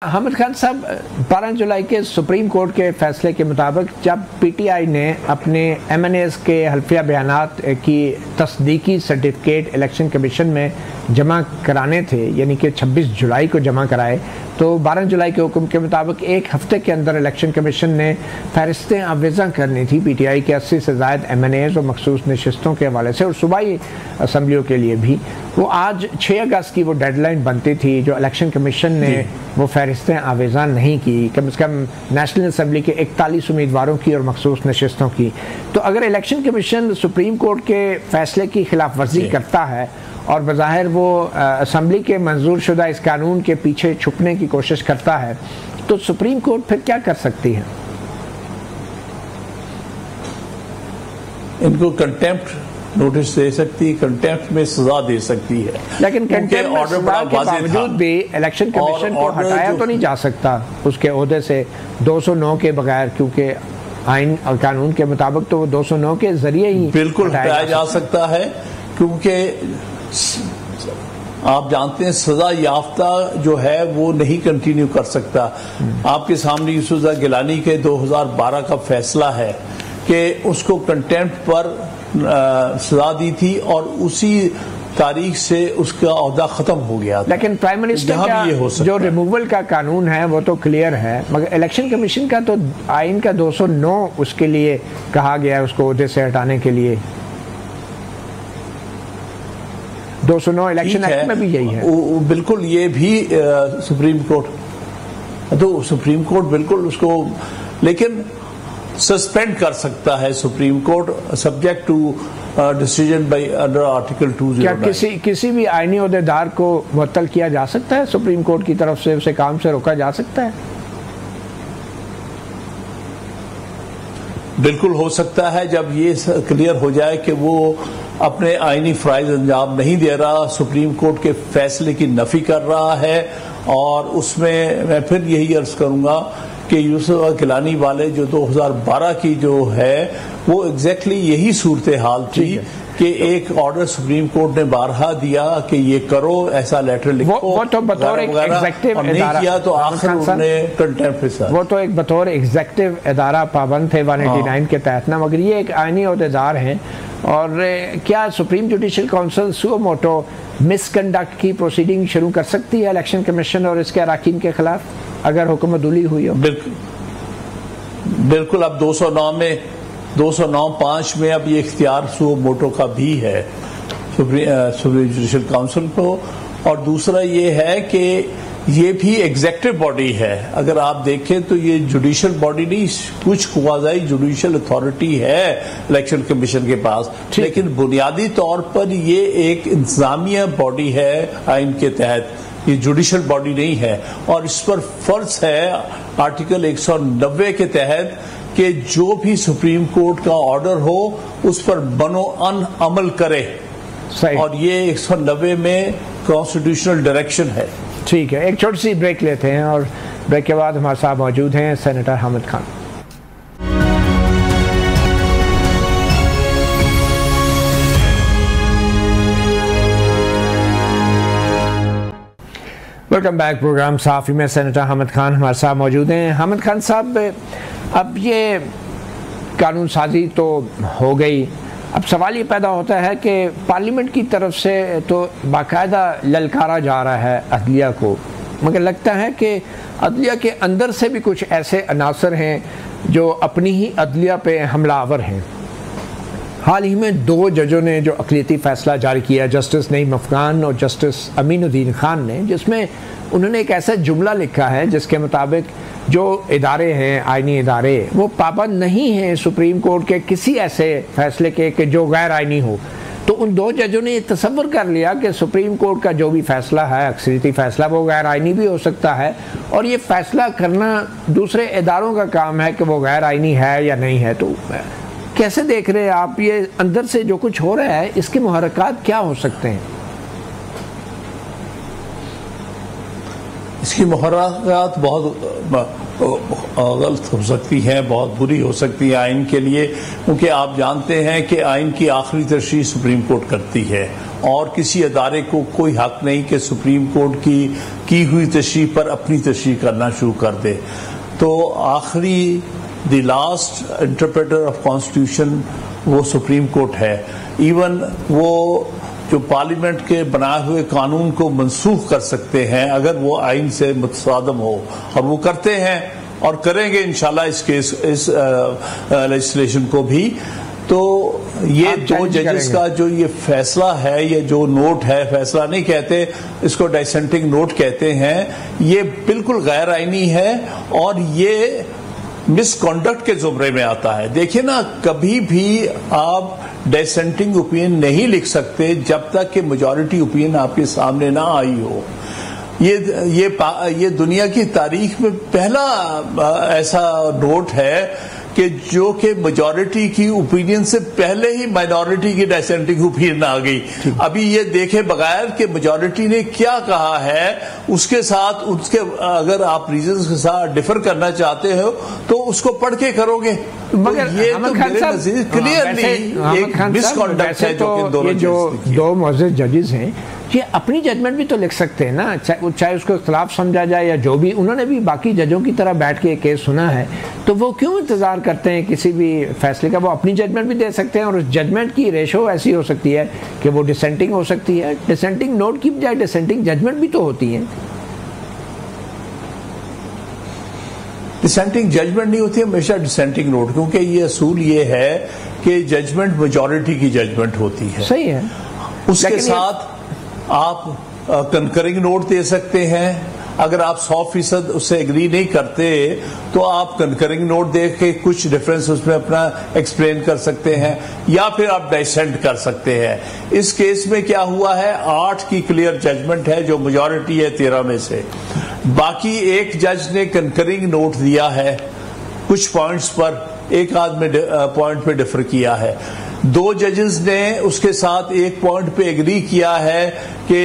हामिद खान साहब, 12 जुलाई के supreme court के फैसले के मुताबिक जब पीटीआई ने अपने एमएनएस के हल्फिया बयानात की तस्दीकी सर्टिफिकेट इलेक्शन कमीशन में जमा कराने थे, यानी कि 26 जुलाई को जमा कराए, तो 12 जुलाई के हुक्म के मुताबिक एक हफ्ते के अंदर इलेक्शन कमीशन ने फहरिस्तें आवेज़ा करनी थी पीटीआई के 80 से ज़ायद एमएनएस और मखसूस नशिस्तों के हवाले से और सूबाई असम्बलियों के लिए भी। वो आज 6 अगस्त की वो डेडलाइन बनती थी जो इलेक्शन कमीशन ने वो फहरिस्तें आवेज़ा नहीं की, कम से कम नेशनल असम्बली के 41 उम्मीदवारों की और मखसूस नशिस्तों की। तो अगर इलेक्शन कमीशन सुप्रीम कोर्ट के फैसले की खिलाफ वर्जी करता है और बज़ाहिर वो असम्बली के मंजूर शुदा इस कानून के पीछे छुपने की कोशिश करता है, तो सुप्रीम कोर्ट फिर क्या कर सकती है? इनको कंटेम्प्ट नोटिस दे सकती है, कंटेम्प्ट में सजा दे सकती है। लेकिन कंटेम्प्ट में सजा के बावजूद भी इलेक्शन कमीशन को हटाया तो नहीं जा सकता उसके ओहदे से 209 के बगैर, क्योंकि आइन और कानून के मुताबिक तो वो 209 के जरिए ही बिल्कुल हटाया जा सकता है, क्योंकि आप जानते हैं सजा याफ्ता जो है वो नहीं कंटिन्यू कर सकता। आपके सामने यूसुफ गिलानी के 2012 का फैसला है कि उसको कंटेम्प्ट पर सजा दी थी और उसी तारीख से उसका ओहदा खत्म हो गया था। लेकिन प्राइम मिनिस्टर का जो रिमूवल का कानून है वो तो क्लियर है, मगर इलेक्शन कमीशन का तो आइन का 209 उसके लिए कहा गया है, उसको ओहदे से हटाने के लिए। 209 इलेक्शन एक्ट में भी यही है। बिल्कुल, ये भी सुप्रीम कोर्ट बिल्कुल उसको लेकिन सस्पेंड कर सकता है supreme court, subject to decision by under article 209। क्या किसी भी आईनी ओहदेदार को मुअत्तल किया जा सकता है सुप्रीम कोर्ट की तरफ से, उसे काम से रोका जा सकता है? बिल्कुल हो सकता है, जब ये क्लियर हो जाए कि वो अपने आईनी फराइज अंजाम नहीं दे रहा, सुप्रीम कोर्ट के फैसले की नफी कर रहा है। और उसमें मैं फिर यही अर्ज करूंगा कि यूसुफ गिलानी वाले जो 2012 की जो है वो एग्जैक्टली यही सूरत हाल थी कि एक ऑर्डर सुप्रीम कोर्ट ने बारहा दिया कि ये करो, ऐसा लेटर लिखो, वो तो बतौर एग्जेक्टिव नहीं किया तो आखिर उन्होंने कंटेम्प्ट। वो तो एक बतौर एग्जेक्टिव इदारा पाबंद थे 189 के तहत ना, मगर ये एक आईनी ओहदेदार हैं। और क्या supreme judicial council suo motu misconduct की प्रोसीडिंग शुरू कर सकती है इलेक्शन कमीशन और इसके अराकीन के खिलाफ अगर हुक्म अदूली हुई हो? बिल्कुल। अब 209(5) में अब ये इख्तियार सुओ मोटो का भी है सुप्रीम जुडिशल काउंसिल को। और दूसरा ये है कि ये भी एग्जेक्टिव बॉडी है। अगर आप देखें तो ये जुडिशल बॉडी नहीं, कुछ क्वाज़ी जुडिशल अथॉरिटी है इलेक्शन कमीशन के पास, लेकिन बुनियादी तौर पर ये एक इंतजामिया बॉडी है आइन के तहत, ये जुडिशल बॉडी नहीं है। और इस पर फर्ज है आर्टिकल 190 के तहत कि जो भी सुप्रीम कोर्ट का ऑर्डर हो उस पर बनो अन अमल करे। और ये 190 में कॉन्स्टिट्यूशनल डायरेक्शन है। ठीक है, एक छोटी सी ब्रेक लेते हैं और ब्रेक के बाद हमारे साथ मौजूद हैं senator Hamid Khan. Welcome back programme Safi में सेनेटर हामिद खान हमारे साथ मौजूद हैं। हामिद खान साहब, अब ये कानून साजी तो हो गई, अब सवाल ये पैदा होता है कि पार्लियामेंट की तरफ से तो बाकायदा ललकारा जा रहा है अदलिया को, मगर लगता है कि अदलिया के अंदर से भी कुछ ऐसे अनासर हैं जो अपनी ही अदलिया पे हमलावर हैं। हाल ही में 2 जजों ने जो अक़लियती फ़ैसला जारी किया, जस्टिस नईम अफ़गान और जस्टिस अमीनुद्दीन खान ने, जिसमें उन्होंने एक ऐसा जुमला लिखा है जिसके मुताबिक जो इदारे हैं, आइनी इदारे, वो पाबंद नहीं हैं सुप्रीम कोर्ट के किसी ऐसे फैसले के कि जो गैर आइनी हो। तो उन 2 जजों ने ये तसव्वुर कर लिया कि सुप्रीम कोर्ट का जो भी फैसला है, अक्सरियती फैसला, वो गैर आइनी भी हो सकता है और ये फैसला करना दूसरे इदारों का काम है कि वो गैर आइनी है या नहीं है। तो कैसे देख रहे हैं आप ये अंदर से जो कुछ हो रहा है, इसके मुहर्रकात क्या हो सकते हैं? इसकी मुहर्रकात बहुत गलत हो सकती हैं, बहुत बुरी हो सकती है आइन के लिए, क्योंकि आप जानते हैं कि आइन की आखिरी तरशीह सुप्रीम कोर्ट करती है और किसी अदारे को कोई हक नहीं कि सुप्रीम कोर्ट की हुई तशरीह पर अपनी तशरीह करना शुरू कर दे। तो आखिरी the last interpreter of constitution वो सुप्रीम कोर्ट है। इवन वो जो पार्लियामेंट के बनाए हुए कानून को मनसूख कर सकते हैं अगर वो आइन से मुतसादम हो, और वो करते हैं और करेंगे इंशाल्लाह इस लेजिस्लेशन को भी। तो ये दो जजेस का जो ये फैसला है, ये जो नोट है, फैसला नहीं कहते इसको, डिसेंटिंग नोट कहते हैं, ये बिल्कुल गैर आईनी है और ये मिसकॉन्डक्ट के जुमरे में आता है। देखिए ना, कभी भी आप डिसेंटिंग ओपिनियन नहीं लिख सकते जब तक कि मेजॉरिटी ओपिनियन आपके सामने ना आई हो। ये दुनिया की तारीख में पहला ऐसा नोट है कि जो कि मेजॉरिटी की ओपिनियन से पहले ही माइनॉरिटी की डिसेंटिंग ओपिनियन आ गई। अभी ये देखे बगैर कि मेजॉरिटी ने क्या कहा है, उसके साथ उसके अगर आप रीजंस के साथ डिफर करना चाहते हो तो उसको पढ़ के करोगे। मगर तो ये तो मेरे नजर क्लियरली एक मिसकॉन्डक्ट है जो कि दोनों जो दो मौजूद जजेस हैं ये अपनी जजमेंट भी तो लिख सकते हैं ना, चाहे उसको खिलाफ समझा जाए या जो भी। उन्होंने भी बाकी जजों की तरह बैठ के केस सुना है, तो वो क्यों इंतजार करते हैं किसी भी फैसले का? वो अपनी जजमेंट भी दे सकते हैं और उस जजमेंट की रेशो ऐसी हो सकती है कि वो डिसेंटिंग हो सकती है। डिसेंटिंग नोट की बजाय डिसेंटिंग जजमेंट भी तो होती है। डिसेंटिंग जजमेंट नहीं होती, हमेशा डिसेंटिंग नोट, क्योंकि ये असूल ये है कि जजमेंट मेजॉरिटी की जजमेंट होती है। सही है। उसके साथ आप कंकरिंग नोट दे सकते हैं। अगर आप 100% उससे एग्री नहीं करते तो आप कंकरिंग नोट दे के कुछ डिफरेंस उसमें अपना एक्सप्लेन कर सकते हैं, या फिर आप डिसेंट कर सकते हैं। इस केस में क्या हुआ है, 8 की क्लियर जजमेंट है जो मेजॉरिटी है 13 में से। बाकी एक जज ने कंकरिंग नोट दिया है कुछ पॉइंट्स पर, एक आदमी पॉइंट पे डिफर किया है। 2 जजेस ने उसके साथ एक पॉइंट पे एग्री किया है कि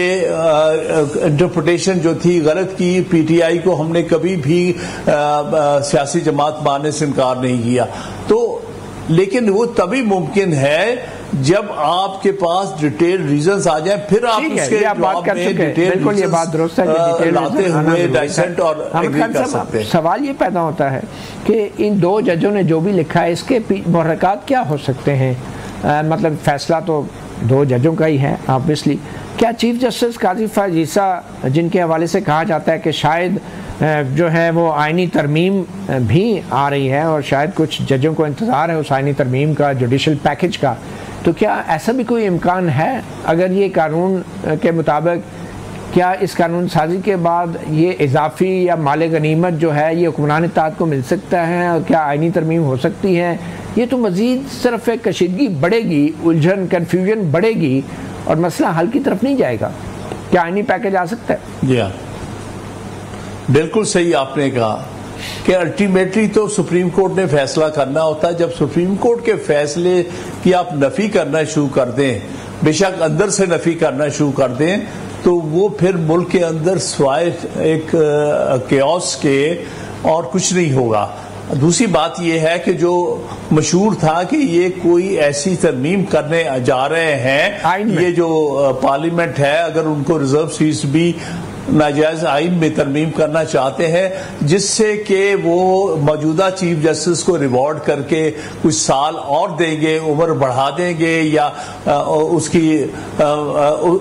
इंटरप्रिटेशन जो थी गलत की। पीटीआई को हमने कभी भी सियासी जमात मानने से इनकार नहीं किया। तो लेकिन वो तभी मुमकिन है जब आपके पास डिटेल रीजंस आ जाए, फिर आप उसके जवाब में डिटेल लाते हुए डिसेंट और एग्री कर सकते हैं। सवाल ये पैदा होता है कि इन 2 जजों ने जो भी लिखा है इसके मुहर्रिकात क्या हो सकते हैं? मतलब फैसला तो 2 जजों का ही है ऑब्वियसली। क्या चीफ जस्टिस काजी फैज़ ईसा, जिनके हवाले से कहा जाता है कि शायद जो है वो आइनी तरमीम भी आ रही है और शायद कुछ जजों को इंतज़ार है उस आइनी तरमीम का, जुडिशल पैकेज का, तो क्या ऐसा भी कोई इम्कान है अगर ये कानून के मुताबिक, क्या इस कानून साजी के बाद ये इजाफी या माल गनीमत जो है ये हुक्मरान इत्तेहाद को मिल सकता है और क्या आइनी तरमीम हो सकती है? ये तो मज़ीद सिर्फ एक कशीदगी बढ़ेगी, उलझन, कन्फ्यूजन बढ़ेगी और मसला हल की तरफ नहीं जाएगा। क्या आइनी पैकेज आ सकता है? जी हाँ, बिल्कुल सही आपने कहा कि अल्टीमेटली तो सुप्रीम कोर्ट ने फैसला करना होता है। जब सुप्रीम कोर्ट के फैसले की आप नफी करना शुरू कर दें, बेशक अंदर से नफी करना शुरू कर दें, तो वो फिर मुल्क के अंदर स्वाय एक केओस के और कुछ नहीं होगा। दूसरी बात यह है कि जो मशहूर था कि ये कोई ऐसी तरमीम करने जा रहे हैं, ये जो पार्लियामेंट है अगर उनको रिजर्व सीट्स भी नाजायज आइन में तरमीम करना चाहते हैं जिससे कि वो मौजूदा चीफ जस्टिस को रिवॉर्ड करके कुछ साल और देंगे, उम्र बढ़ा देंगे या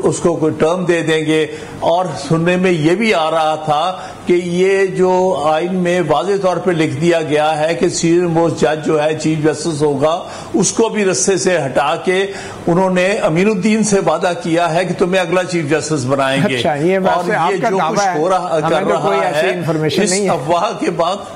उसको कोई टर्म दे देंगे। और सुनने में ये भी आ रहा था कि ये जो आइन में वाज़ेह तौर पे लिख दिया गया है कि सीनियर मोस्ट जज जो है चीफ जस्टिस होगा, उसको भी रस्ते से हटा के उन्होंने अमीनुद्दीन से वादा किया है कि तुम्हें अगला चीफ जस्टिस बनाएंगे। अच्छा, ये और ये जो कुछ हो रहा कर रहा है इस अफवाह के बाद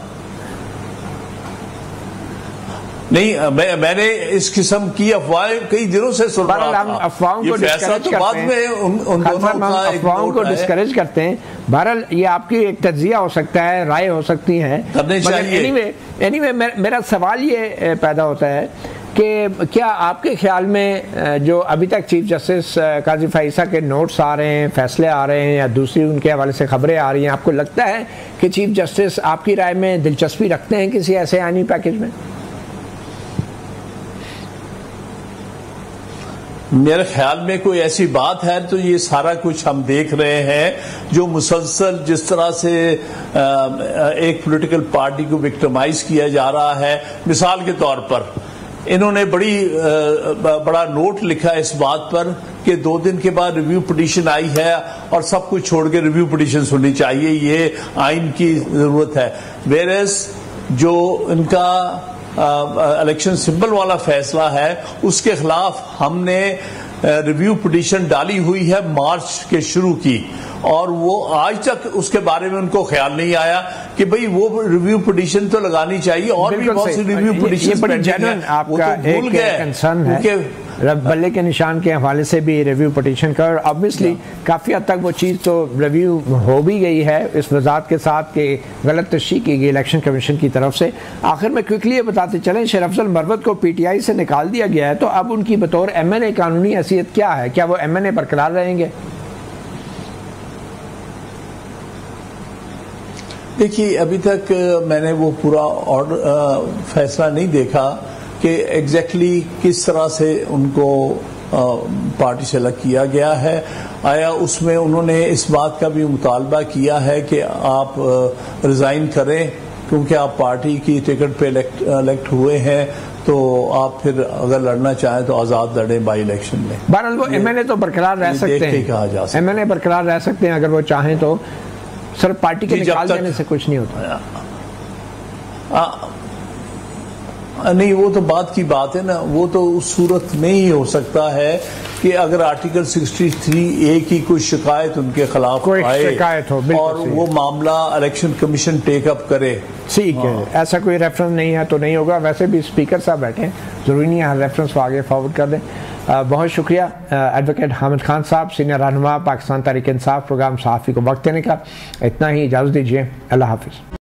नहीं, मैंने इस किस्म की अफवाहें कई दिनों से सुन रहा था। अफवाहों को डिस्करेज करते बाद में उन अफवाहों को डिस्करेज करते हैं। बहरहाल ये आपकी एक तज्जिया हो सकता है, राय हो सकती है, करने चाहिए। एनीवे मेरा सवाल ये पैदा होता है कि क्या आपके ख्याल में जो अभी तक चीफ जस्टिस काजी फैज़ ईसा के नोट्स आ रहे हैं, फैसले आ रहे हैं या दूसरी उनके हवाले से खबरें आ रही हैं, आपको लगता है कि चीफ जस्टिस आपकी राय में दिलचस्पी रखते हैं किसी ऐसे आईनी पैकेज में? मेरे ख्याल में कोई ऐसी बात है तो ये सारा कुछ हम देख रहे हैं जो मुसलसल जिस तरह से एक पॉलिटिकल पार्टी को विक्टिमाइज किया जा रहा है। मिसाल के तौर पर इन्होंने बड़ा नोट लिखा इस बात पर कि 2 दिन के बाद रिव्यू पिटीशन आई है और सब कुछ छोड़ के रिव्यू पिटीशन सुननी चाहिए, ये आइन की जरूरत है। वेयरएज जो इनका इलेक्शन सिंबल वाला फैसला है उसके खिलाफ हमने रिव्यू पिटीशन डाली हुई है मार्च के शुरू की, और वो आज तक उसके बारे में उनको ख्याल नहीं आया कि भाई वो रिव्यू पिटीशन तो लगानी चाहिए। और भी बहुत सी रिव्यू पिटीशन आपका एक कंसर्न है बल्ले के निशान के हवाले से भी रिव्यू पिटीशन का, और ऑब्वियसली काफ़ी हद तक वो चीज़ तो रिव्यू हो भी गई है इस वजाहत के साथ कि गलत तशरीह की गई इलेक्शन कमीशन की तरफ से। आखिर में क्विकली ये बताते चलें, शेर अफजल मरवत को PTI से निकाल दिया गया है, तो अब उनकी बतौर MNA कानूनी हैसियत क्या है? क्या वो MNA बरकरार रहेंगे? देखिए, अभी तक मैंने वो पूरा ऑर्डर फैसला नहीं देखा कि एग्जैक्टली किस तरह से उनको पार्टी से अलग किया गया है। आया उसमें उन्होंने इस बात का भी मुतालबा किया है कि आप रिज़ाइन करें क्योंकि आप पार्टी की टिकट पे इलेक्ट हुए हैं, तो आप फिर अगर लड़ना चाहें तो आज़ाद लड़ें बाई इलेक्शन में। बहरहाल वो MNA तो बरकरार रह सकते हैं, कहा जा सकता है MNA बरकरार रह सकते हैं अगर वो चाहें तो, सिर्फ पार्टी के निकाल देने से कुछ नहीं होता। नहीं, वो तो बात की बात है ना, वो तो उस सूरत में ही हो सकता है कि अगर आर्टिकल 63A की कोई शिकायत उनके खिलाफ आए हो और वो मामला इलेक्शन कमीशन टेकअप करे। ठीक है, ऐसा कोई रेफरेंस नहीं है तो नहीं होगा। वैसे भी स्पीकर साहब बैठे हैं, जरूरी नहीं है हर रेफरेंस को आगे फॉरवर्ड कर दें। बहुत शुक्रिया एडवोकेट हामिद खान साहब, सीनियर रहनुमा पाकिस्तान तहरीक इंसाफ, प्रोग्राम सहाफ़ी को वक्त देने का। इतना ही, इजाज़त दीजिए, अल्लाह हाफिज़।